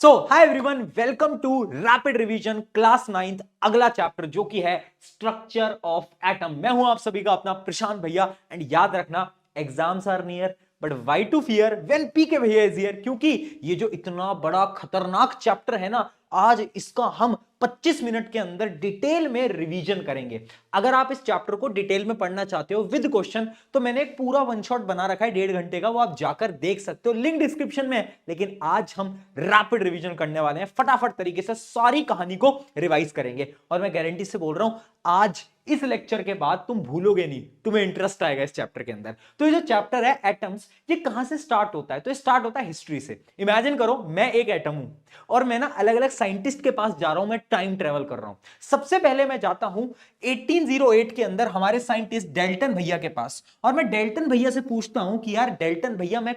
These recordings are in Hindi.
So hi everyone, welcome to rapid revision class 9th। अगला चैप्टर जो कि है स्ट्रक्चर ऑफ एटम। मैं हूं आप सभी का अपना प्रशांत भैया। एंड याद रखना, exams are near but why to fear when PK भैया इज हियर। क्योंकि ये जो इतना बड़ा खतरनाक चैप्टर है ना, आज इसका हम 25 मिनट के अंदर डिटेल में रिवीजन करेंगे। अगर आप इस चैप्टर को डिटेल में पढ़ना चाहते हो विद क्वेश्चन, तो मैंने एक पूरा वन शॉट बना रखा है 1.5 घंटे का, वो आप जाकर देख सकते हो, लिंक डिस्क्रिप्शन में है। लेकिन आज हम रैपिड रिवीजन करने वाले हैं, फटाफट तरीके से सारी कहानी को रिवाइज करेंगे। और मैं गारंटी से बोल रहा हूं, आज इस लेक्चर के बाद तुम भूलोगे नहीं, तुम्हें इंटरेस्ट आएगा इस चैप्टर के अंदर। तो ये जो चैप्टर है एटम्स, ये कहां से स्टार्ट होता है? तो ये स्टार्ट होता है हिस्ट्री से। इमेजिन करो मैं एक एटम हूं और मैं ना अलग अलग साइंटिस्ट के पास जा रहा हूं, मैं टाइम ट्रेवल कर रहा हूं। सबसे पहले मैं जाता हूं 1808 के अंदर हमारे साइंटिस्ट डेल्टन भैया के पास, और मैं डेल्टन भैया से पूछता हूं कि यार डेल्टन भैया, मैं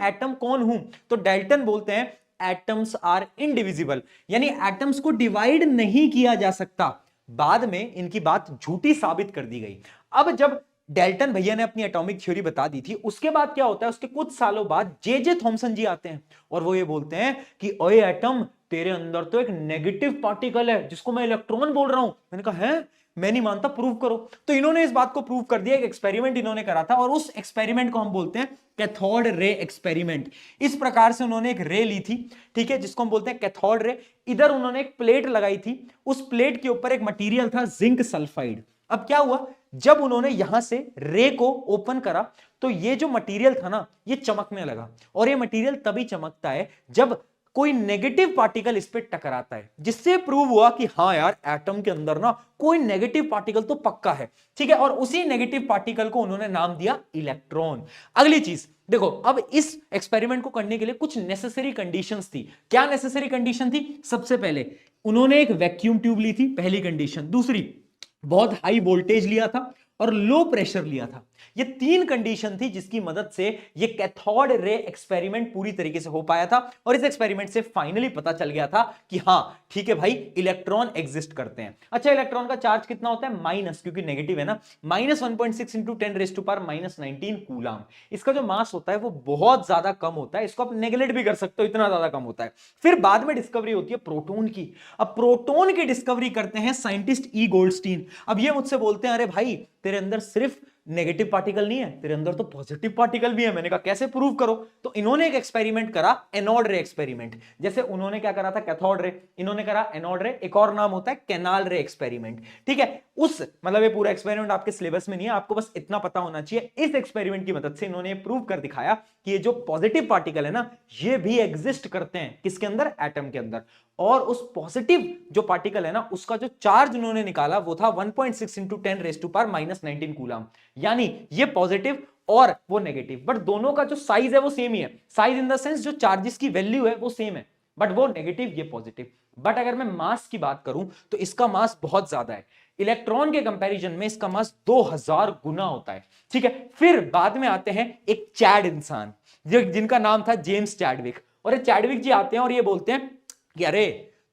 एटम कौन हूं? तो डेल्टन बोलते हैं एटम्स आर इनडिविजिबल, यानी एटम्स को डिवाइड नहीं किया जा सकता। बाद में इनकी बात झूठी साबित कर दी गई। अब जब डेल्टन भैया ने अपनी एटॉमिक थ्योरी बता दी थी, उसके बाद क्या होता है, उसके कुछ सालों बाद जे थॉमसन जी आते हैं और वो ये बोलते हैं कि ओए एटम, तेरे अंदर तो एक नेगेटिव पार्टिकल है जिसको मैं इलेक्ट्रॉन बोल रहा हूं। मैंने कहा है, मैं नहीं मानता, प्रूव करो। तो इन्होंने इस बात को प्रूव कर दिया, एक एक्सपेरिमेंट इन्होंने करा था, और उस एक्सपेरिमेंट को हम बोलते हैं कैथोड रे एक्सपेरिमेंट। इस प्रकार से उन्होंने एक रे ली थी, ठीक है, जिसको हम बोलते हैं कैथोड रे। इधर उन्होंने एक प्लेट लगाई थी, उस प्लेट के ऊपर एक मटेरियल था जिंक सल्फाइड। अब क्या हुआ, जब उन्होंने यहां से रे को ओपन करा तो ये जो मटेरियल था ना, ये चमकने लगा। और ये मटेरियल तभी चमकता है जब कोई नेगेटिव पार्टिकल इस पे टकराता है, जिससे प्रूव हुआ कि हाँ यार, एटम के अंदर ना कोई नेगेटिव पार्टिकल तो पक्का है, ठीक है। और उसी नेगेटिव पार्टिकल को उन्होंने नाम दिया इलेक्ट्रॉन। अगली चीज देखो, अब इस एक्सपेरिमेंट को करने के लिए कुछ नेसेसरी कंडीशंस थी। क्या नेसेसरी कंडीशन थी? सबसे पहले उन्होंने एक वैक्यूम ट्यूब ली थी, पहली कंडीशन। दूसरी, बहुत हाई वोल्टेज लिया था और लो प्रेशर लिया था। ये 3 कंडीशन थी जिसकी मदद से ये कैथोड रे एक्सपेरिमेंट पूरी तरीके से हो पाया था। और इस एक्सपेरिमेंट से फाइनली पता चल गया था कि हाँ ठीक है भाई, इलेक्ट्रॉन एग्जिस्ट करते हैं। अच्छा, इलेक्ट्रॉन का चार्ज कितना होता है? माइनस, क्योंकि नेगेटिव है ना, -1.6 इंटू 10⁻⁻19 कूलम। इसका जो मास होता है वो बहुत ज्यादा कम होता है, इसको आप नेगलेक्ट भी कर सकते हो, इतना ज्यादा कम होता है। फिर बाद में डिस्कवरी होती है प्रोटॉन की। अब प्रोटॉन की डिस्कवरी करते हैं साइंटिस्ट ई गोल्डस्टीन। अब ये मुझसे बोलते हैं, अरे भाई तेरे अंदर सिर्फ नेगेटिव पार्टिकल नहीं है, तेरे अंदर तो पॉजिटिव पार्टिकल भी है। मैंने कहा कैसे प्रूव करो? तो इन्होंने एक एक्सपेरिमेंट करा, एनोड रे एक्सपेरिमेंट। जैसे उन्होंने क्या करा था, कैथोड रे, इन्होंने करा एनोड रे। एक और नाम होता है कैनाल रे एक्सपेरिमेंट, ठीक है। उस मतलब ये पूरा एक्सपेरिमेंट आपके सिलेबस में नहीं है, आपको बस इतना पता होना चाहिए। इस एक्सपेरिमेंट की मदद से इन्होंने प्रूव कर दिखाया कि ये जो पॉजिटिव पार्टिकल है ना, ये भी एग्जिस्ट करते हैं किसके अंदर? एटम के अंदर। और उस पॉजिटिव जो पार्टिकल है ना, उसका जो चार्ज उन्होंने निकाला वो था 1.6 इंटू 10⁻⁻19 कूलम। यानी ये पॉजिटिव और वो नेगेटिव, बट दोनों का जो साइज है वो सेम ही है। साइज इन द सेंस जो चार्जेस की वैल्यू है वो सेम है, बट वो नेगेटिव, ये पॉजिटिव। बट अगर मैं मास की बात करूं तो इसका मास बहुत ज्यादा है। इलेक्ट्रॉन के कंपैरिजन में इसका मास 2000 गुना होता है, ठीक है। फिर बाद में आते हैं एक चैड इंसान, जिनका नाम था जेम्स चैडविक। और ये चैडविक जी आते हैं और ये बोलते हैं कि अरे,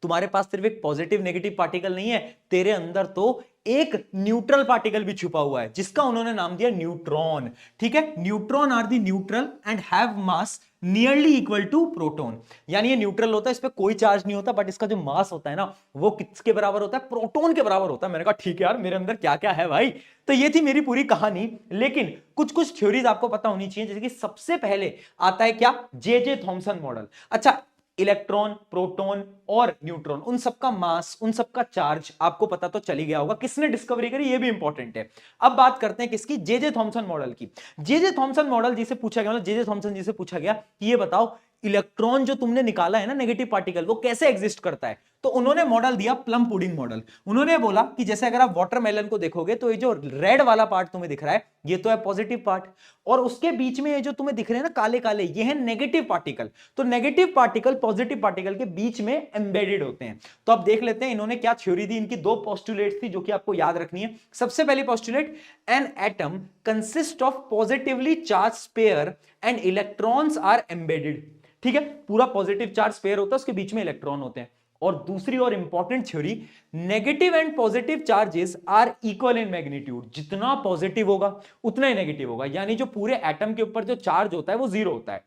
तुम्हारे पास सिर्फ एक पॉजिटिव नेगेटिव पार्टिकल नहीं है, तेरे अंदर तो एक न्यूट्रल पार्टिकल भी छुपा हुआ है, जिसका उन्होंने नाम दिया न्यूट्रॉन, ठीक है। Neutron are the neutral and have mass nearly equal to proton. यानी ये न्यूट्रल होता है, इस पे कोई चार्ज नहीं होता, बट इसका जो मास होता है ना, वो किसके बराबर होता है? प्रोटॉन के बराबर होता है। मैंने कहा ठीक है यार, मेरे अंदर क्या क्या है भाई। तो ये थी मेरी पूरी कहानी। लेकिन कुछ कुछ थ्योरीज आपको पता होनी चाहिए, जैसे कि सबसे पहले आता है क्या? J Thomson model. अच्छा, इलेक्ट्रॉन, प्रोटॉन और न्यूट्रॉन, उन सबका मास, उन सबका चार्ज आपको पता तो चली गया होगा। किसने डिस्कवरी करी ये भी इंपॉर्टेंट है। अब बात करते हैं किसकी? जे थॉमसन मॉडल की। जे थॉमसन मॉडल जिसे पूछा गया, मतलब जे थॉमसन जी से पूछा गया कि ये बताओ, इलेक्ट्रॉन जो तुमने निकाला है ना, नेगेटिव पार्टिकल, वो कैसे एग्जिस्ट करता है? तो उन्होंने मॉडल दिया प्लम पुडिंग मॉडल। उन्होंने बोला कि जैसे अगर आप वाटरमेलन को देखोगे तो ये जो रेड वाला पार्ट तुम्हें दिख रहा है, ये तो है पॉजिटिव पार्ट, और उसके बीच में ये जो तुम्हें दिख रहे हैं ना काले काले, ये है नेगेटिव पार्टिकल। तो नेगेटिव पार्टिकल पॉजिटिव पार्टिकल के बीच में एम्बेडेड होते हैं। तो अब देख लेते हैं इन्होंने क्या थ्योरी दी। इनकी 2 पोस्टुलेट्स थी जो कि आपको याद रखनी है। सबसे पहली postulate, an atom consist of positively charge sphere and electrons are embedded, ठीक है। पूरा पॉजिटिव चार्ज पेयर होता है, उसके बीच में इलेक्ट्रॉन होते हैं। और दूसरी और important theory, negative and positive charges are equal in magnitude. जितना पॉजिटिव होगा उतना ही नेगेटिव होगा, यानी जो पूरे एटम के ऊपर जो चार्ज होता है वो 0 होता है।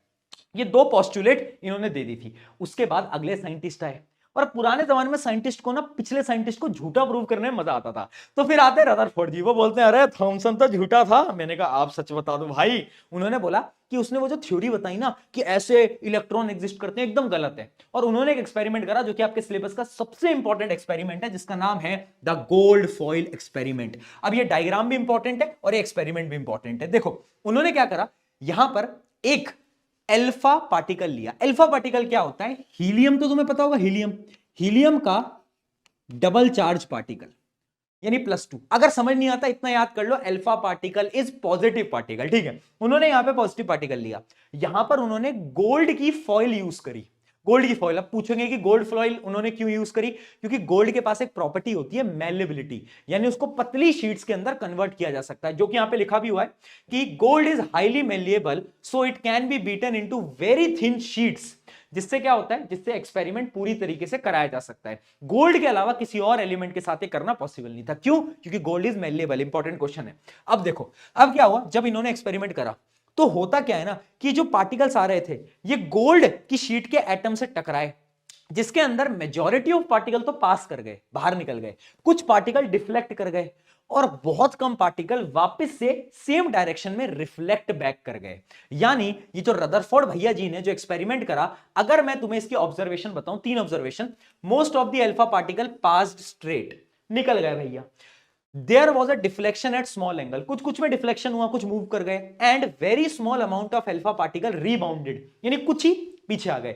ये दो पोस्टुलेट इन्होंने दे दी थी। उसके बाद अगले साइंटिस्ट आए, और पुराने जमाने में साइंटिस्ट को ना पिछले साइंटिस्ट को झूठा प्रूव करने में मजा आता था। तो फिर आते रदरफोर्ड जी, वो बोलते हैं अरे थॉमसन तो झूठा था। मैंने कहा आप सच बता दो भाई। उन्होंने बोला कि उसने वो जो थ्योरी बताई ना कि ऐसे इलेक्ट्रॉन एग्जिस्ट करते हैं, एकदम गलत है। और उन्होंने एक एक्सपेरिमेंट करा जो कि आपके सिलेबस का सबसे इंपॉर्टेंट एक्सपेरिमेंट है, जिसका नाम है द गोल्ड फॉइल एक्सपेरिमेंट। अब ये डायग्राम भी इंपॉर्टेंट है और ये एक्सपेरिमेंट भी इंपॉर्टेंट है। देखो उन्होंने क्या करा, यहां पर एक अल्फा पार्टिकल लिया। अल्फा पार्टिकल क्या होता है, हीलियम तो तुम्हें पता होगा, हीलियम, हीलियम का डबल चार्ज पार्टिकल यानी +2। अगर समझ नहीं आता इतना याद कर लो, alpha particle is positive particle, ठीक है। उन्होंने यहां पे पॉजिटिव पार्टिकल लिया, यहां पर उन्होंने गोल्ड की फॉइल यूज करी। गोल्ड की फॉइल, अब पूछेंगे कि गोल्ड फॉइल उन्होंने क्यों यूज करी, क्योंकि गोल्ड के पास एक प्रॉपर्टी होती है मेलेबिलिटी, यानी उसको पतली शीट्स के अंदर कन्वर्ट किया जा सकता है, जो कि यहां पे लिखा भी हुआ है कि gold is highly malleable so it can be beaten into very thin sheets. जिससे क्या होता है, जिससे एक्सपेरिमेंट पूरी तरीके से कराया जा सकता है। गोल्ड के अलावा किसी और एलिमेंट के साथ ये करना पॉसिबल नहीं था। क्यों, क्योंकि gold is malleable. Important question है। अब देखो, अब क्या हुआ, जब इन्होंने एक्सपेरिमेंट करा तो होता क्या है ना कि जो पार्टिकल्स आ रहे थे ये गोल्ड की शीट के एटम से टकराए, जिसके अंदर मेजॉरिटी ऑफ पार्टिकल तो पास कर गए, बाहर निकल गए, कुछ पार्टिकल डिफ्लेक्ट कर गए, और बहुत कम पार्टिकल वापस से सेम डायरेक्शन में रिफ्लेक्ट बैक कर गए। यानी ये जो रदरफोर्ड भैया जी ने जो एक्सपेरिमेंट करा, अगर मैं तुम्हें इसकी ऑब्जर्वेशन बताऊं, 3 observation, most of the alpha particle passed straight, निकल गए भैया। There was a deflection at small angle, कुछ कुछ में डिफ्लेक्शन हुआ, कुछ मूव कर गए, and very small amount of alpha particle rebounded, यानी कुछ ही पीछे आ गए।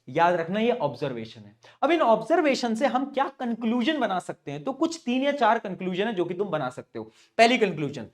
याद रखना ये ऑब्जर्वेशन है। अब इन ऑब्जर्वेशन से हम क्या कंक्लूजन बना सकते हैं, तो कुछ 3 या 4 कंक्लूजन है जो कि तुम बना सकते हो। पहली conclusion,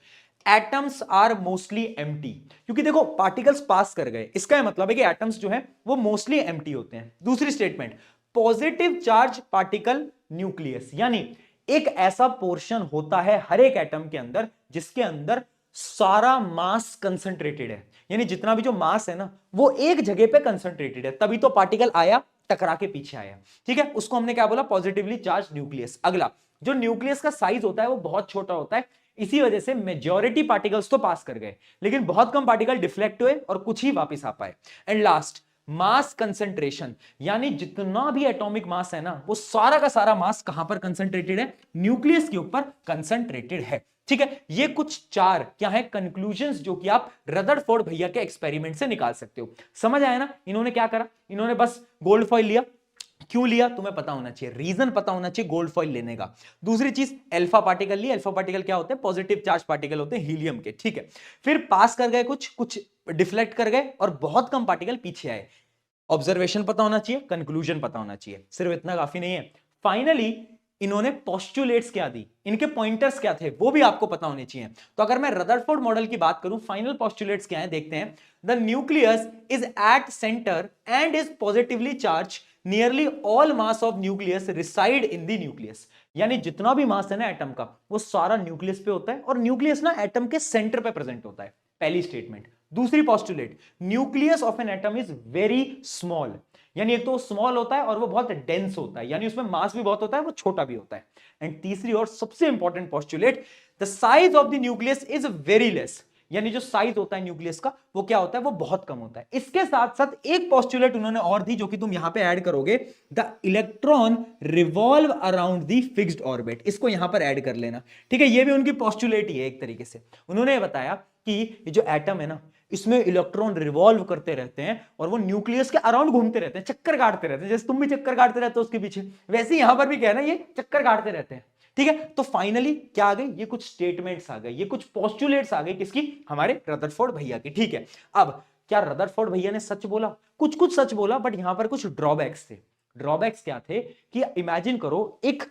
atoms are mostly empty, क्योंकि देखो पार्टिकल्स पास कर गए, इसका मतलब है कि एटम्स जो है वो मोस्टली एम्प्टी होते हैं। दूसरी statement, positive charge particle nucleus, यानी एक ऐसा पोर्शन होता है हर एक एटम के अंदर जिसके अंदर सारा मास कंसंट्रेटेड है, यानी जितना भी जो मास है ना वो एक जगह पे कंसंट्रेटेड है, तभी तो पार्टिकल आया, टकरा के पीछे आया, ठीक है। उसको हमने क्या बोला, पॉजिटिवली चार्ज न्यूक्लियस। अगला, जो न्यूक्लियस का साइज होता है वो बहुत छोटा होता है, इसी वजह से मेजॉरिटी पार्टिकल्स तो पास कर गए, लेकिन बहुत कम पार्टिकल डिफ्लेक्ट हुए और कुछ ही वापस आ पाए। एंड लास्ट, मास कंसंट्रेशन, यानी जितना भी एटॉमिक मास है ना वो सारा का सारा मास कहां पर कंसंट्रेटेड है, न्यूक्लियस के ऊपर कंसंट्रेटेड है, ठीक है। ये कुछ 4 क्या है कंक्लूजन्स जो कि आप रदरफोर्ड भैया के एक्सपेरिमेंट से निकाल सकते हो। समझ आया ना, इन्होंने क्या करा, इन्होंने बस गोल्ड फॉइल लिया। क्यों लिया तुम्हें पता होना चाहिए, रीजन पता होना चाहिए गोल्ड फॉइल लेने का। दूसरी चीज, अल्फा पार्टिकल लिए, अल्फा पार्टिकल क्या होते हैं, पॉजिटिव चार्ज पार्टिकल होते हैं हीलियम के, ठीक है। फिर पास कर गए, कुछ कुछ डिफ्लेक्ट कर गए, और बहुत कम पार्टिकल पीछे आए। ऑब्जर्वेशन पता होना चाहिए, कंक्लूजन पता होना चाहिए, सिर्फ इतना काफी नहीं है। फाइनली इन्होंने पोस्टुलेट्स क्या दी, इनके पॉइंटर्स क्या थे वो भी आपको पता होने चाहिए। तो अगर मैं रदरफोर्ड मॉडल की बात करूं, फाइनल पोस्टुलेट्स क्या है देखते हैं। The nucleus is at centre and is positively charge, nearly all mass of nucleus reside in the nucleus, यानी जितना भी मास है ना एटम का वो सारा न्यूक्लियस पे होता है, और न्यूक्लियस ना एटम के सेंटर पे प्रेजेंट होता है, पहली स्टेटमेंट। दूसरी postulate, nucleus of an atom is very small, यानी एक तो स्मॉल होता है और वो बहुत डेंस होता है, यानी उसमें मास भी बहुत होता है, वो छोटा भी होता है। एंड तीसरी और सबसे important postulate, the size of the nucleus is very less, यानी जो साइज होता है न्यूक्लियस का वो क्या होता है, वो बहुत कम होता है। इसके साथ साथ एक पोस्टुलेट उन्होंने और दी जो कि तुम यहां पे ऐड करोगे, the electron revolve around the fixed orbit, इसको यहां पर ऐड कर लेना, ठीक है। ये भी उनकी पोस्टुलेट ही है एक तरीके से। उन्होंने बताया कि ये जो एटम है ना इसमें इलेक्ट्रॉन रिवॉल्व करते रहते हैं और वो न्यूक्लियस के अराउंड घूमते रहते हैं, चक्कर काटते रहते हैं, जैसे तुम भी चक्कर काटते रहते हो उसके पीछे, वैसे यहां पर भी कहना ये चक्कर काटते रहते हैं, ठीक है। तो फाइनली क्या आ गई, ये कुछ स्टेटमेंट्स आ गए, ये कुछ पोस्टुलेट्स आ गए, किसकी, हमारे रदरफोर्ड भैया की, ठीक है। अब क्या रदरफोर्ड भैया ने सच बोला, कुछ कुछ सच बोला, बट यहां पर कुछ ड्रॉबैक्स थे। ड्रॉबैक्स क्या थे कि इमेजिन करो एक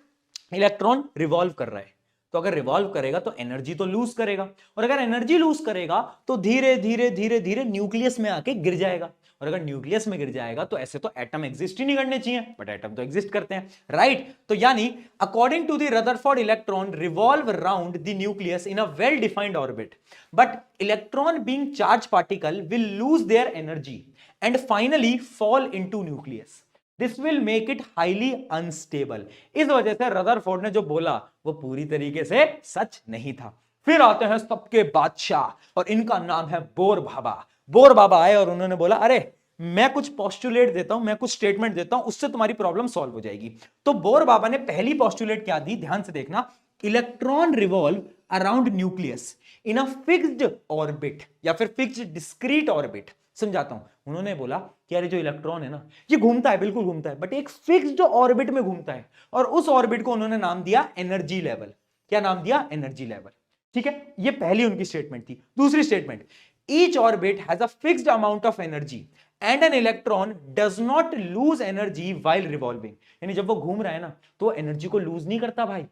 इलेक्ट्रॉन रिवॉल्व कर रहा है, तो अगर रिवॉल्व करेगा तो एनर्जी तो लूज करेगा, और अगर एनर्जी लूज करेगा तो धीरे धीरे धीरे धीरे न्यूक्लियस में आके गिर जाएगा, और अगर न्यूक्लियस में गिर जाएगा तो ऐसे तो एटम एग्जिस्ट ही नहीं करने चाहिए, बट एटम तो एग्जिस्ट करते हैं, राइट। तो यानी according to the Rutherford, electron revolve around the nucleus in a well defined orbit, but electron being charge particle will lose their energy and finally fall into nucleus, this will make it highly unstable. इस वजह से रदरफोर्ड ने जो बोला वो पूरी तरीके से सच नहीं था। फिर आते हैं सबके बादशाह, और इनका नाम है बोर बाबा। बोर बाबा आए और उन्होंने बोला, अरे मैं कुछ पोस्टुलेट देता हूं, मैं कुछ स्टेटमेंट देता हूं, उससे तुम्हारी प्रॉब्लम सॉल्व हो जाएगी। तो बोर बाबा ने पहली पोस्टुलेट क्या दी, ध्यान से देखना, electron revolve around nucleus in a fixed orbit या फिर फिक्स्ड डिस्क्रीट ऑर्बिट। समझाता हूं, उन्होंने बोला कि अरे जो इलेक्ट्रॉन है ना, ये घूमता है, बिल्कुल घूमता है, बट एक फिक्स्ड ऑर्बिट में घूमता है, और उस ऑर्बिट को उन्होंने नाम दिया एनर्जी लेवल। क्या नाम दिया, एनर्जी लेवल। ठीक है, ये पहली उनकी स्टेटमेंट थी। दूसरी statement, each orbit has a fixed amount of energy and an electron does not lose energy while revolving. यानी जब वो घूम रहा है ना, तो एनर्जी को लूज नहीं करता भाई,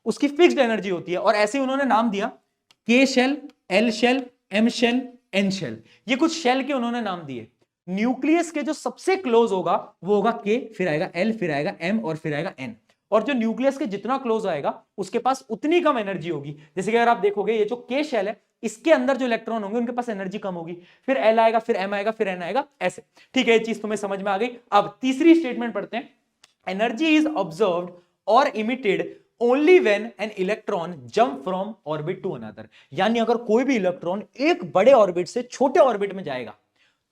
उसकी फिक्स्ड एनर्जी होती है। और ऐसे ही उन्होंने नाम दिया K shell, L shell, M shell, N shell. ये कुछ शेल के उन्होंने नाम दिए। न्यूक्लियस के जो सबसे क्लोज होगा वो होगा के, फिर आएगा एल, फिर आएगा एम, और फिर आएगा एन। और जो न्यूक्लियस के जितना क्लोज आएगा उसके पास उतनी कम एनर्जी होगी। जैसे कि अगर आप देखोगे, ये जो के शेल है, इसके अंदर जो इलेक्ट्रॉन होंगे उनके पास एनर्जी कम होगी, फिर एल आएगा, फिर एम आएगा, फिर एन आएगा, ऐसे। ठीक है, ये चीज तुम्हें समझ में आ गई। अब तीसरी स्टेटमेंट पढ़ते हैं, एनर्जी इज ऑब्जर्व्ड और emitted only when an electron jump from orbit to another. यानी अगर कोई भी इलेक्ट्रॉन एक बड़े ऑर्बिट से छोटे ऑर्बिट में जाएगा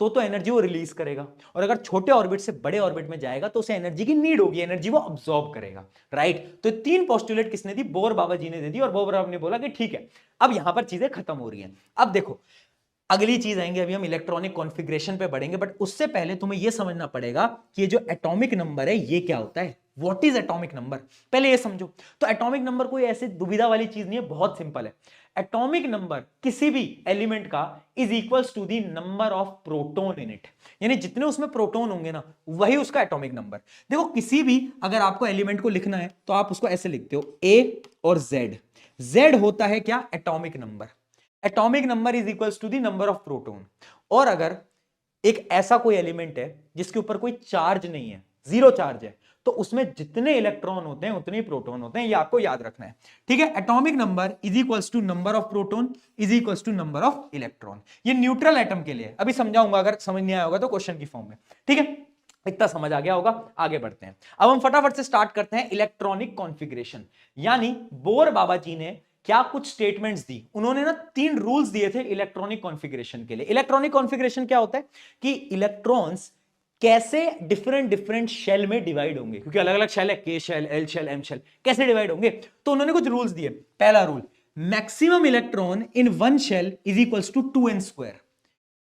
तो एनर्जी वो रिलीज करेगा, और अगर छोटे ऑर्बिट से बड़े ऑर्बिट में जाएगा तो उसे एनर्जी की नीड होगी, एनर्जी वो अब्सॉर्ब करेगा। राइट, तो तीन पोस्टुलेट किसने दी, बोर बाबा जी ने दे दी, और बोर बाबा ने बोला कि ठीक है, अब यहां पर चीजें खत्म हो रही हैं। अब देखो अगली चीज आएंगे, अभी हम इलेक्ट्रॉनिक कॉन्फ़िगरेशन पे बढ़ेंगे, बट उससे पहले तुम्हें यह समझना पड़ेगा कि ये जो एटॉमिक नंबर है ये क्या होता है, व्हाट इज एटॉमिक नंबर, पहले ये समझो। तो एटॉमिक नंबर कोई ऐसे दुविधा वाली चीज नहीं है, बहुत सिंपल है। एटॉमिक नंबर किसी भी एलिमेंट का is equals to the number of proton in it, यानी जितने उसमें प्रोटॉन होंगे ना, वही उसका एटॉमिक नंबर। देखो किसी भी अगर आपको एलिमेंट को लिखना है तो आप उसको ऐसे लिखते हो, ए और जेड। जेड होता है क्या, atomic number. Atomic number is equals to the number of proton. और अगर एक ऐसा कोई एलिमेंट है जिसके ऊपर कोई चार्ज नहीं है, जीरो चार्ज है, तो उसमें जितने इलेक्ट्रॉन होते हैं उतने ही प्रोटॉन होते हैं, ये आपको याद रखना है। ठीक है, atomic number is equals to number of proton is equals to number of electron. ये न्यूट्रल एटम के लिए, अभी समझाऊंगा, अगर समझ नहीं आया होगा तो क्वेश्चन की फॉर्म में। ठीक है, इतना समझ आ गया होगा, आगे बढ़ते हैं। अब हम फटाफट से स्टार्ट करते हैं इलेक्ट्रॉनिक कॉन्फ़िगरेशन। यानी बोर बाबा जी ने क्या कुछ स्टेटमेंट्स दी, उन्होंने ना 3 रूल्स दिए थे इलेक्ट्रॉनिक कॉन्फ़िगरेशन के लिए। इलेक्ट्रॉनिक कॉन्फ़िगरेशन क्या होता है कि इलेक्ट्रॉन्स कैसे डिफरेंट डिफरेंट शेल में डिवाइड होंगे, क्योंकि अलग अलग शेल है, K shell, L shell, M shell, कैसे डिवाइड होंगे, तो उन्होंने कुछ रूल्स दिए। पहला rule, maximum electron in one shell is equals to 2n square.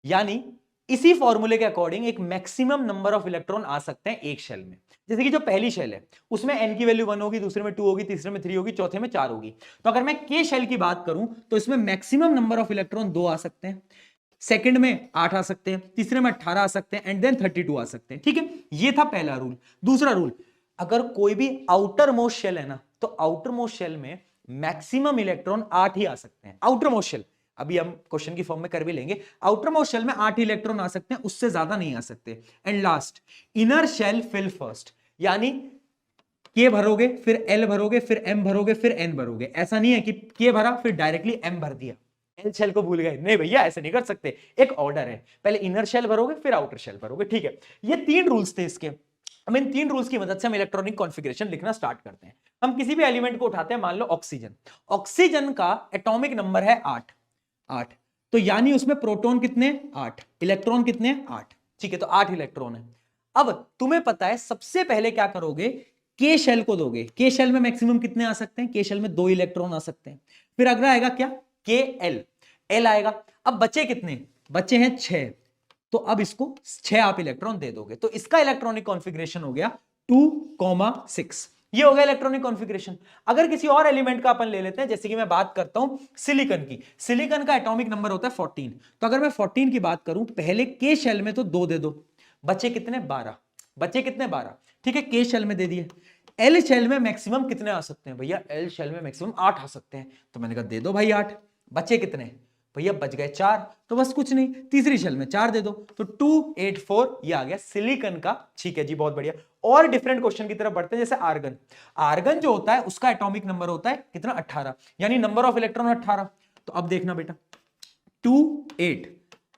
यानी इसी फॉर्मूले के अकॉर्डिंग एक मैक्सिमम नंबर ऑफ इलेक्ट्रॉन आ सकते हैं एक शेल में। जैसे कि जो पहली शेल है उसमें n की वैल्यू 1 होगी, दूसरे में 2 होगी, तीसरे में 3 होगी, चौथे में 4 होगी। तो अगर मैं के शेल की बात करूं तो इसमें मैक्सिमम नंबर ऑफ इलेक्ट्रॉन 2 आ सकते हैं, सेकंड में 8 आ सकते हैं, तीसरे में 18 आ सकते हैं, एंड देन 32 आ सकते हैं। ठीक है, ये था पहला रूल। दूसरा रूल, अगर कोई भी आउटर मोस्ट शेल है ना, तो आउटर मोस्ट शेल में मैक्सिमम इलेक्ट्रॉन 8 ही आ सकते हैं। आउटर मोस्ट शेल अभी हम क्वेश्चन की फॉर्म में कर भी लेंगे, आउटर मोस्ट शेल में 8 इलेक्ट्रॉन आ सकते हैं, उससे ज्यादा नहीं आ सकते। And last, inner shell fill first. यानी के भरोगे, फिर एल भरोगे, फिर एम भरोगे, फिर एन भरोगे। ऐसा नहीं है कि के भरा फिर डायरेक्टली एम भर दिया, एल शेल को भूल गए, नहीं भैया ऐसे नहीं कर सकते, एक ऑर्डर है, पहले इनर शेल भरोगे फिर आउटर शेल भरोगे। ठीक है, ये 3 रूल्स थे इसके। हम इन 3 रूल्स की मदद से हम इलेक्ट्रॉनिक कॉन्फ़िगरेशन लिखना स्टार्ट करते हैं। हम किसी भी एलिमेंट को उठाते हैं, मान लो ऑक्सीजन। ऑक्सीजन का एटॉमिक नंबर है 8। तो यानी उसमें प्रोटॉन कितने, 8, इलेक्ट्रॉन कितने, 8। ठीक है, तो 8 इलेक्ट्रॉन है। अब तुम्हें पता है सबसे पहले क्या करोगे, के शेल को दोगे। के शेल में मैक्सिमम कितने आ सकते हैं, के शेल में 2 इलेक्ट्रॉन आ सकते हैं। फिर अगला आएगा क्या, के एल, एल आएगा। अब बचे कितने, बचे हैं 6। तो अब इसको 6 आप इलेक्ट्रॉन दे दोगे, तो इसका इलेक्ट्रॉनिक कॉन्फ़िगरेशन हो गया 2,6। ये हो गया इलेक्ट्रॉनिक कॉन्फ़िगरेशन। अगर किसी और एलिमेंट का अपन ले लेते हैं, जैसे कि मैं बात करता हूं सिलिकॉन की, सिलिकॉन का एटॉमिक नंबर होता है 14। तो अगर मैं 14 की बात करूं, पहले के शेल में तो 2 दे दो, बचे कितने, 12। बचे कितने, 12। ठीक है, के शेल में दे दिए। एल शेल में मैक्सिमम कितने आ सकते हैं भैया, एल शेल में मैक्सिमम 8 आ सकते हैं, तो मैंने कहा दे दो भाई 8। बचे कितने भैया, बच गए 4, तो बस कुछ नहीं, तीसरी शेल में 4 दे दो, तो 2, 8, 4 ये आ गया सिलिकॉन का। ठीक है जी, बहुत बढ़िया। और डिफरेंट क्वेश्चन की तरफ बढ़ते हैं, जैसे आर्गन। आर्गन जो होता है उसका एटॉमिक नंबर होता है कितना, 18, यानी नंबर ऑफ इलेक्ट्रॉन 18। तो अब देखना बेटा, 2, 8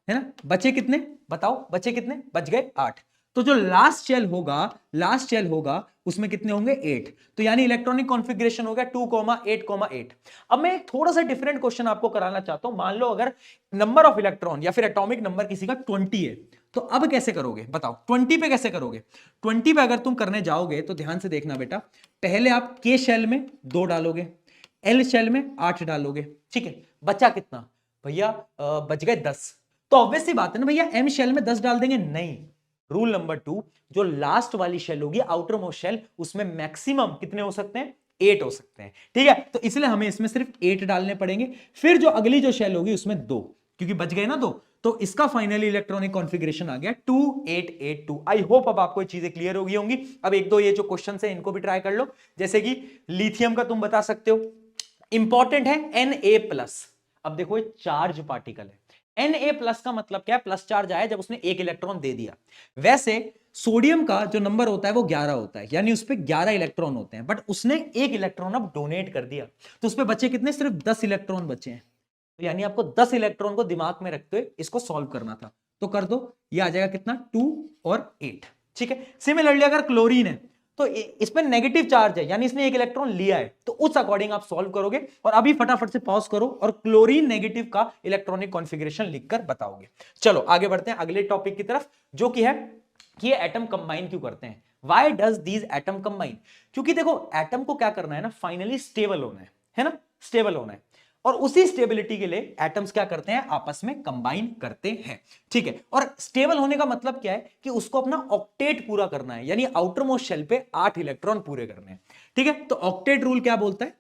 है ना, बचे कितने बताओ, बचे कितने, बच गए 8। तो जो लास्ट शेल होगा उसमें कितने होंगे 8। तो यानी इलेक्ट्रॉनिक कॉन्फ़िगरेशन हो गया 2,8,8। अब मैं एक थोड़ा सा डिफरेंट क्वेश्चन आपको कराना चाहता हूं। मान लो अगर नंबर ऑफ इलेक्ट्रॉन या फिर एटॉमिक नंबर किसी का 20 है, तो अब कैसे करोगे बताओ? 20 पे कैसे करोगे? 20 पे अगर तुम करने जाओगे तो ध्यान से देखना बेटा, पहले आप के शेल में 2 डालोगे, एल शेल में 8 डालोगे, ठीक है। बचा कितना भैया? बच गए 10। तो ऑब्वियस सी बात है ना भैया, एम शेल में 10 डाल देंगे? नहीं। रूल नंबर 2, जो लास्ट वाली शेल होगी आउटर मोस्ट शेल, उसमें मैक्सिमम कितने हो सकते हैं? 8 हो सकते हैं, ठीक है। तो इसलिए हमें इसमें सिर्फ 8 डालने पड़ेंगे। फिर जो अगली जो शेल होगी उसमें 2, क्योंकि बच गए ना 2, तो इसका फाइनली इलेक्ट्रॉनिक कॉन्फ़िगरेशन आ गया 2882। आई होप अब आपको ये चीजें क्लियर हो गई होंगी। अब एक दो ये जो क्वेश्चन है इनको भी ट्राई कर लो। जैसे कि लिथियम का तुम बता सकते हो, इंपॉर्टेंट है Na+। अब देखो ये चार्ज पार्टिकल है, Na+ का मतलब क्या है? प्लस चार्ज आया जब उसने एक इलेक्ट्रॉन दे दिया। वैसे सोडियम का जो नंबर होता है वो 11 होता है, यानी उस पे 11 इलेक्ट्रॉन होते हैं, बट उसने एक इलेक्ट्रॉन अब डोनेट कर दिया, तो उस पे बचे कितने? सिर्फ 10 इलेक्ट्रॉन बचे हैं। तो यानी आपको 10 इलेक्ट्रॉन को दिमाग में रखते हुए इसको सॉल्व करना था। तो कर दो, ये आ जाएगा कितना? 2 और 8, ठीक है। सिमिलरली अगर क्लोरीन है तो इसमें नेगेटिव चार्ज है, यानी इसने एक इलेक्ट्रॉन लिया है, तो उस अकॉर्डिंग आप सॉल्व करोगे। और अभी फटाफट से पॉज करो और क्लोरीन नेगेटिव का इलेक्ट्रॉनिक कॉन्फ़िगरेशन लिखकर बताओगे। चलो आगे बढ़ते हैं अगले टॉपिक की तरफ, जो कि है कि ये एटम कंबाइन क्यों करते हैं? Why does these atom combine? क्योंकि देखो एटम को क्या करना है ना, फाइनली स्टेबल होना है ना, स्टेबल होना है। और उसी स्टेबिलिटी के लिए एटम्स क्या करते हैं? आपस में कंबाइन करते हैं, ठीक है। और स्टेबल होने का मतलब क्या है? कि उसको अपना ऑक्टेट पूरा करना है, यानी आउटर मोस्ट शेल पे 8 इलेक्ट्रॉन पूरे करने हैं, ठीक है। तो ऑक्टेट रूल क्या बोलता है?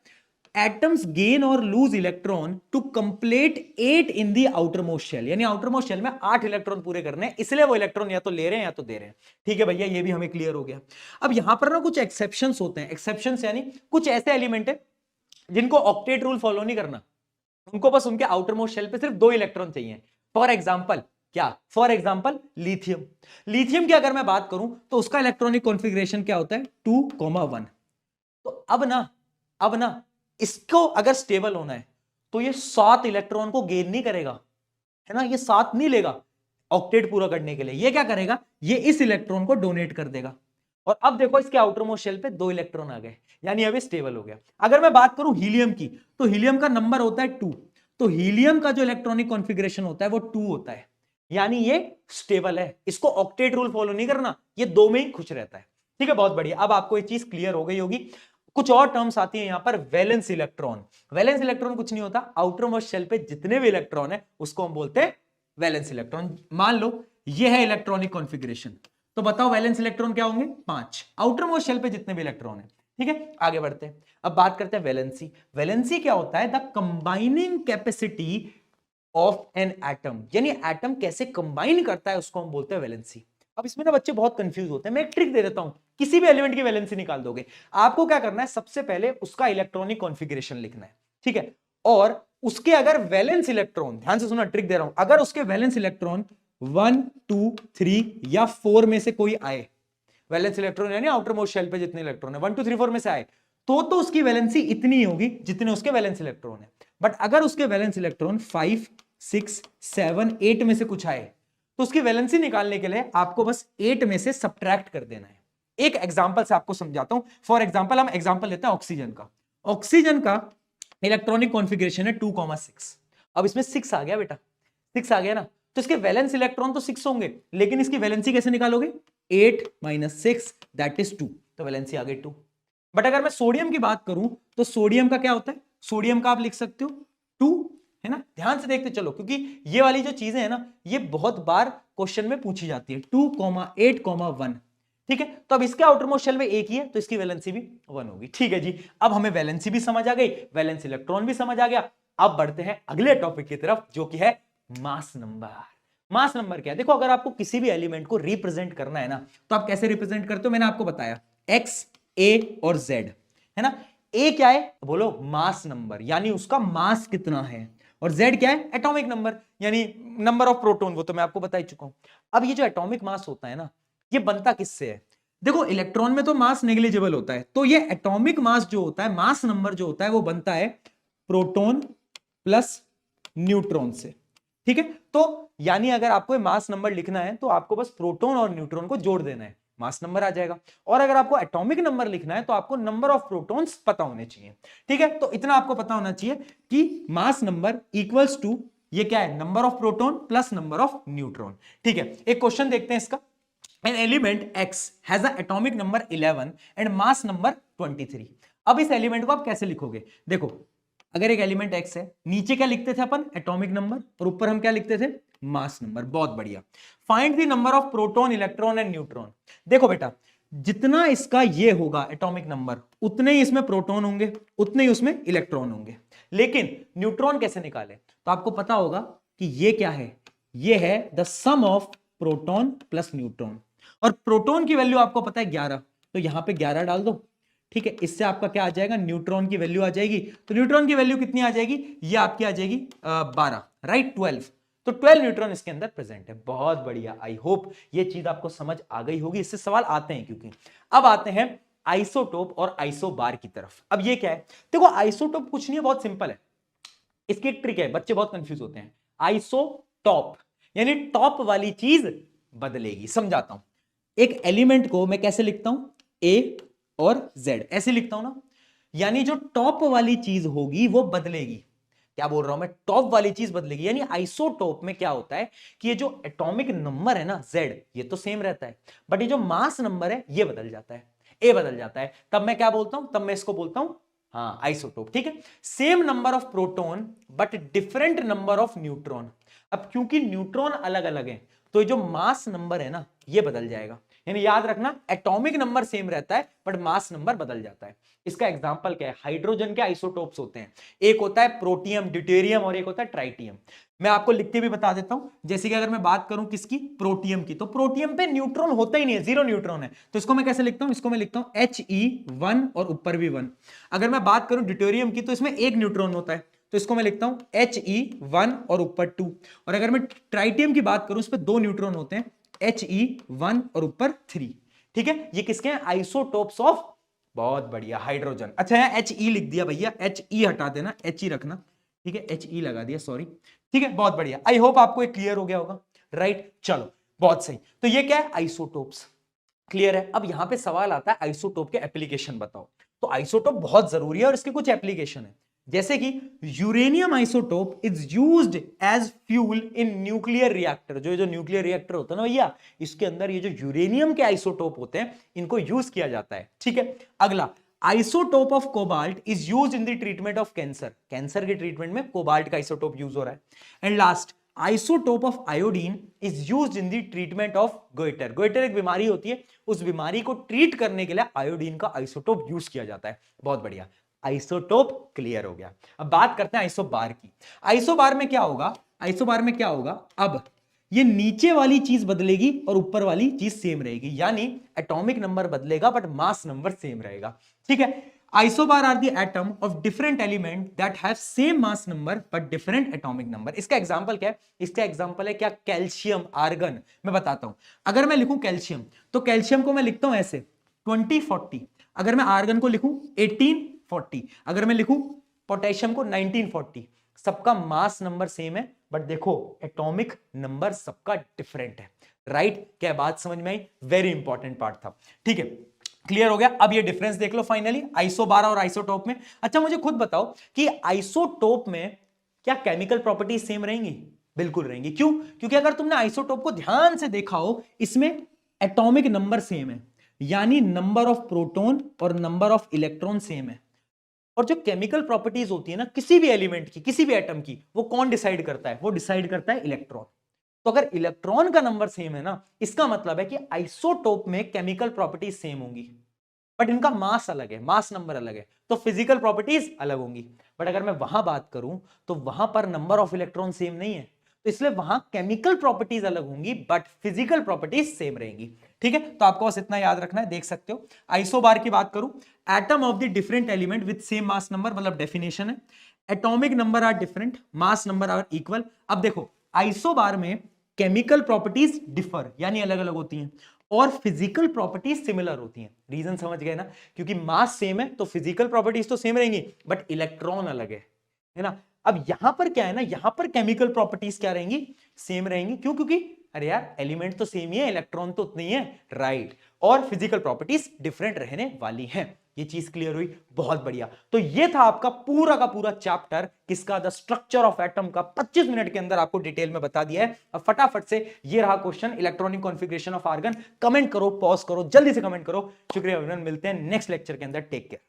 एटम्स गेन और lose electron to complete 8 in the outer most shell, यानी आउटर मोस्ट शेल में 8 इलेक्ट्रॉन पूरे करने हैं, इसलिए वो इलेक्ट्रॉन या तो ले रहे हैं या तो दे रहे हैं, ठीक है भैया। ये भी हमें क्लियर हो गया। अब यहां पर ना कुछ एक्सेप्शंस होते हैं। एक्सेप्शंस यानी कुछ ऐसे एलिमेंट है जिनको ऑक्टेट रूल फॉलो नहीं करना, उनको बस उनके आउटर मोस्ट शेल पे सिर्फ 2 इलेक्ट्रॉन चाहिए। फॉर एग्जाम्पल क्या? For example lithium. लिथियम की अगर मैं बात करूं तो उसका इलेक्ट्रॉनिक कॉन्फ़िगरेशन क्या होता है? 2,1। तो अब ना इसको अगर स्टेबल होना है तो ये 7 इलेक्ट्रॉन को गेन नहीं करेगा, है ना, ये 7 नहीं लेगा ऑक्टेट पूरा करने के लिए। ये क्या करेगा? ये इस इलेक्ट्रॉन को डोनेट कर देगा। और अब देखो इसके आउटर मोस्ट शेल पे 2 इलेक्ट्रॉन आ गए, यानी अब स्टेबल हो गया। अगर मैं बात करूं हीलियम की, तो हीलियम का नंबर होता है 2, तो हीलियम का जो इलेक्ट्रॉनिक कॉन्फ़िगरेशन होता है वो 2 होता है, यानी ये स्टेबल है। इसको ऑक्टेट रूल फॉलो नहीं करना, ये 2 में ही खुश रहता है, ठीक है। बहुत बढ़िया, अब आपको ये चीज क्लियर हो गई होगी। कुछ और टर्म्स आती है यहां पर, वैलेंस इलेक्ट्रॉन। वैलेंस इलेक्ट्रॉन कुछ नहीं होता, आउटर मोस्ट शेल पे जितने भी इलेक्ट्रॉन है उसको हम बोलते हैं वैलेंस इलेक्ट्रॉन। मान लो ये है इलेक्ट्रॉनिक कॉन्फ़िगरेशन, तो बताओ वैलेंस इलेक्ट्रॉन क्या होंगे? 5, आउटर मोस्ट शेल पे जितने भी इलेक्ट्रॉन है, ठीक है। आगे बढ़ते हैं, अब बात करते हैं वैलेंसी। वैलेंसी क्या होता है? The combining capacity of an atom, यानी एटम कैसे कंबाइन करता है उसको हम बोलते हैं वैलेंसी। अब इसमें ना बच्चे बहुत कंफ्यूज होते हैं, मैं एक ट्रिक दे देता हूं, किसी भी एलिमेंट की वैलेंसी निकाल दोगे। आपको क्या करना है? सबसे पहले उसका इलेक्ट्रॉनिक कॉन्फ़िगरेशन लिखना है, ठीक है। और उसके अगर वैलेंस इलेक्ट्रॉन, ध्यान से सुना ट्रिक दे रहा हूं, अगर उसके वैलेंस इलेक्ट्रॉन 1 2 3 या 4 में से कोई आए, वैलेंस इलेक्ट्रॉन यानी आउटर मोस्ट शेल पे जितने इलेक्ट्रॉन है 1 2 3 4 में से आए, तो उसकी वैलेंसी इतनी होगी जितने उसके वैलेंस इलेक्ट्रॉन है। बट अगर उसके वैलेंस इलेक्ट्रॉन 5 6 7 8 में से कुछ आए, तो उसकी वैलेंसी निकालने के लिए आपको बस 8 में से सब्ट्रैक्ट कर देना है। एक एग्जांपल से आपको समझाता हूं। फॉर एग्जांपल हम एग्जांपल लेते हैं ऑक्सीजन का। ऑक्सीजन का इलेक्ट्रॉनिक कॉन्फ़िगरेशन है 2,6। अब इसमें 6 आ गया बेटा, 6 आ गया ना, तो इसके वैलेंस इलेक्ट्रॉन तो 6 होंगे, लेकिन इसकी वैलेंसी कैसे निकालोगे? 8 - 6 दैट इज 2, तो वैलेंसी आ गई 2। बट अगर मैं सोडियम की बात करूं तो सोडियम का क्या होता है? सोडियम का आप लिख सकते हो 2, है ना। ध्यान से देखते चलो, क्योंकि ये वाली जो चीजें है ना, ये बहुत बार क्वेश्चन में पूछी जाती है। 2,8,1, ठीक है। तो अब इसके आउटर मोस्ट शेल में एक ही है, तो इसकी वैलेंसी भी 1 होगी, ठीक है जी। अब हमें वैलेंसी भी समझ आ गई, वैलेंस इलेक्ट्रॉन भी समझ आ गया। अब बढ़ते हैं अगले टॉपिक की तरफ, जो कि है मास नंबर। मास नंबर क्या है? देखो अगर आपको किसी भी एलिमेंट को रिप्रेजेंट करना है ना, तो आप कैसे रिप्रेजेंट करते हो? मैंने आपको बताया एक्स, ए और जेड, है ना। ए क्या है? बोलो मास नंबर, यानी उसका मास कितना है। और जेड क्या है? एटॉमिक नंबर, यानी नंबर ऑफ प्रोटॉन, वो तो मैं आपको बता ही चुका हूं। अब ये जो एटॉमिक मास होता है ना, ये बनता किससे है? देखो इलेक्ट्रॉन में तो मास नेग्लिजिबल होता है, तो ये एटॉमिक मास जो होता है, मास नंबर जो होता है, वो बनता है प्रोटॉन प्लस न्यूट्रॉन से। ठीक है, तो यानी अगर आपको मास नंबर लिखना है तो आपको बस प्रोटॉन और न्यूट्रॉन को जोड़ देना है, मास नंबर आ जाएगा। और अगर आपको एटॉमिक नंबर लिखना है तो आपको नंबर ऑफ प्रोटॉन्स पता होने चाहिए। ठीक है, तो इतना आपको पता होना चाहिए कि मास नंबर इक्वल्स टू, ये क्या है, number of proton plus number of neutron. ठीक है, एक क्वेश्चन देखते हैं इसका। An element X has an atomic number 11 and mass number 23. अब इस एलिमेंट को आप कैसे लिखोगे? देखो, अगर एक एलिमेंट X है, नीचे क्या लिखते थे अपन, एटॉमिक नंबर, और ऊपर हम क्या लिखते थे, मास नंबर। बहुत बढ़िया। Find the number of proton, electron and neutron. देखो बेटा, जितना इसका ये होगा एटॉमिक नंबर, उतने ही इसमें प्रोटॉन होंगे, उतने ही उसमें इलेक्ट्रॉन होंगे। लेकिन न्यूट्रॉन कैसे निकाले? तो आपको पता होगा कि ये क्या है, ये है the sum of proton plus neutron. और प्रोटॉन की वैल्यू आपको पता है 11, तो यहां पे 11 डाल दो। ठीक है, इससे आपका क्या आ जाएगा, न्यूट्रॉन की वैल्यू आ जाएगी। तो न्यूट्रॉन की वैल्यू कितनी आ जाएगी, ये आपकी आ जाएगी 12, राइट, 12। तो 12 न्यूट्रॉन इसके अंदर प्रेजेंट है। बहुत बढ़िया, आई होप ये चीज आपको समझ आ गई होगी। इससे सवाल आते हैं क्योंकि अब आते हैं आइसोटोप और आइसोबार की तरफ। अब ये क्या है, देखो आइसोटोप कुछ नहीं है, बहुत सिंपल है। इसकी एक ट्रिक है, बच्चे बहुत कंफ्यूज होते हैं। आइसोटॉप यानी टॉप वाली चीज बदलेगी। समझाता हूं, एक एलिमेंट को मैं कैसे लिखता हूं, ए और जेड ऐसे लिखता हूं ना, यानी जो टॉप वाली चीज होगी वो बदलेगी। क्या बोल रहा हूं मैं, टॉप वाली चीज बदलेगी। यानी आइसोटोप में क्या होता है कि ये जो एटॉमिक नंबर है ना जेड, ये तो सेम रहता है, बट ये जो मास नंबर है ये बदल जाता है, ए बदल जाता है। तब मैं क्या बोलता हूं, तब मैं इसको बोलता हूं हाँ आइसोटोप। ठीक है, same number of proton but different number of neutron. अब क्योंकि न्यूट्रॉन अलग अलग है तो ये जो मास नंबर है ना ये बदल जाएगा। यानी याद रखना, एटॉमिक नंबर सेम रहता है बट मास नंबर बदल जाता है। इसका एग्जांपल क्या है, हाइड्रोजन के आइसोटोप्स होते हैं, एक होता है प्रोटियम, ड्यूटेरियम, और एक होता है ट्राइटियम। मैं आपको लिख के भी बता देता हूं। जैसे कि अगर मैं बात करूं किसकी, प्रोटियम की, तो प्रोटियम पे न्यूट्रॉन होता ही नहीं है, 0 न्यूट्रॉन है। तो इसको मैं कैसे लिखता हूं, इसको मैं लिखता हूं He1 और ऊपर भी 1। अगर मैं बात करूं ड्यूटेरियम की, तो इसमें एक न्यूट्रॉन होता है, तो इसको मैं लिखता हूं He1 और ऊपर 2। और अगर मैं ट्राइटियम की बात करूं, इस पर 2 न्यूट्रॉन होते हैं, He1 और ऊपर 3। ठीक है, ये किसके हैं, आइसोटोप्स ऑफ, बहुत बढ़िया, हाइड्रोजन। अच्छा है He लिख दिया भैया, He हटा देना, He रखना। ठीक है, He लगा दिया, सॉरी। ठीक है, बहुत बढ़िया, आई होप आपको एक क्लियर हो गया होगा, राइट। चलो बहुत सही, तो ये क्या है, आइसोटोप्स। क्लियर है। अब यहां पे सवाल आता है आइसोटोप के एप्लीकेशन बताओ। तो आइसोटोप बहुत जरूरी है और इसके कुछ एप्लीकेशन है, जैसे कि uranium isotope is used as fuel in nuclear reactor. जो न्यूक्लियर रिएक्टर होता है ना भैया, इसके अंदर ये जो यूरेनियम के आइसोटोप होते हैं इनको यूज किया जाता है। ठीक है, अगला, isotope of cobalt is used in the treatment of cancer. Cancer के ट्रीटमेंट में कोबाल्ट का आइसोटोप यूज हो रहा है। And last, isotope of iodine is used in the treatment of goitre. Goitre एक बीमारी होती है, उस बीमारी को ट्रीट करने के लिए आयोडीन का आइसोटोप यूज किया जाता है। बहुत बढ़िया, आइसोटोप क्लियर हो गया। अब बात करते हैं आइसोबार की। आइसोबार में क्या होगा, आइसोबार में क्या होगा, अब ये नीचे वाली चीज बदलेगी और ऊपर वाली चीज सेम रहेगी, यानी एटॉमिक नंबर बदलेगा बट मास नंबर सेम रहेगा। ठीक है, isobar are the atom of different element that have same mass number but different atomic number. इसका एग्जांपल क्या है, इसका एग्जांपल है क्या, कैल्शियम, आर्गन। मैं बताता हूं, अगर मैं लिखूं कैल्शियम, तो कैल्शियम को मैं लिखता हूं ऐसे 2040। अगर मैं आर्गन को लिखूं 1840, अगर मैं लिखूं पोटेशियम को 1940। सबका मास नंबर सेम है बट देखो एटॉमिक नंबर सबका डिफरेंट है, राइट। क्या बात समझ में आई, वेरी इंपॉर्टेंट पार्ट था। ठीक है, क्लियर हो गया। अब ये डिफरेंस देख लो फाइनली आइसोबार और आइसोटोप में। अच्छा मुझे खुद बताओ कि आइसोटोप में क्या केमिकल प्रॉपर्टीज सेम रहेंगी? बिल्कुल रहेंगी। क्यों? क्योंकि अगर तुमने आइसोटोप को ध्यान से देखा हो, इसमें एटॉमिक नंबर सेम है, यानी नंबर ऑफ प्रोटॉन और नंबर ऑफ इलेक्ट्रॉन सेम है। और जो केमिकल प्रॉपर्टीज होती है ना किसी भी एलिमेंट की, किसी भी एटम की, वो कौन डिसाइड करता है? वो डिसाइड करता है इलेक्ट्रॉन। तो अगर इलेक्ट्रॉन का नंबर सेम है ना, इसका मतलब है कि आइसोटोप में केमिकल प्रॉपर्टीज सेम होंगी बट इनका मास अलग है, मास नंबर अलग है, तो फिजिकल प्रॉपर्टीज अलग होंगी। बट अगर मैं वहां बात करूं तो वहां पर नंबर ऑफ इलेक्ट्रॉन सेम नहीं है, तो इसलिए वहां केमिकल प्रॉपर्टीज अलग होंगी बट फिजिकल प्रॉपर्टीज सेम रहेंगी। ठीक है, तो आपको बस इतना याद रखना है, देख सकते हो। आइसोबार की बात करूं, atom of the different element with same mass number, मतलब डेफिनेशन है atomic number are different, mass number are equal. अब देखो आइसोबार में केमिकल प्रॉपर्टीज डिफर यानी अलग अलग होती हैं और फिजिकल प्रॉपर्टीज सिमिलर होती हैं। रीजन समझ गए ना, क्योंकि मास सेम है तो फिजिकल प्रॉपर्टीज तो सेम रहेंगी बट इलेक्ट्रॉन अलग है। है ना। अब यहां पर क्या है ना, यहां पर केमिकल प्रॉपर्टीज क्या रहेंगी, सेम रहेंगी। क्यों? क्योंकि अरे यार एलिमेंट तो सेम ही है, इलेक्ट्रॉन तो उतने ही है, राइट। और फिजिकल प्रॉपर्टीज डिफरेंट रहने वाली हैं। ये चीज क्लियर हुई, बहुत बढ़िया। तो ये था आपका पूरा का पूरा चैप्टर किसका, द स्ट्रक्चर ऑफ एटम का। 25 मिनट के अंदर आपको डिटेल में बता दिया है। अब फटाफट से ये रहा question, electronic configuration of argon. Comment करो, पॉज करो, जल्दी से कमेंट करो। शुक्रिया एवरीवन, मिलते हैं नेक्स्ट लेक्चर के अंदर। Take care.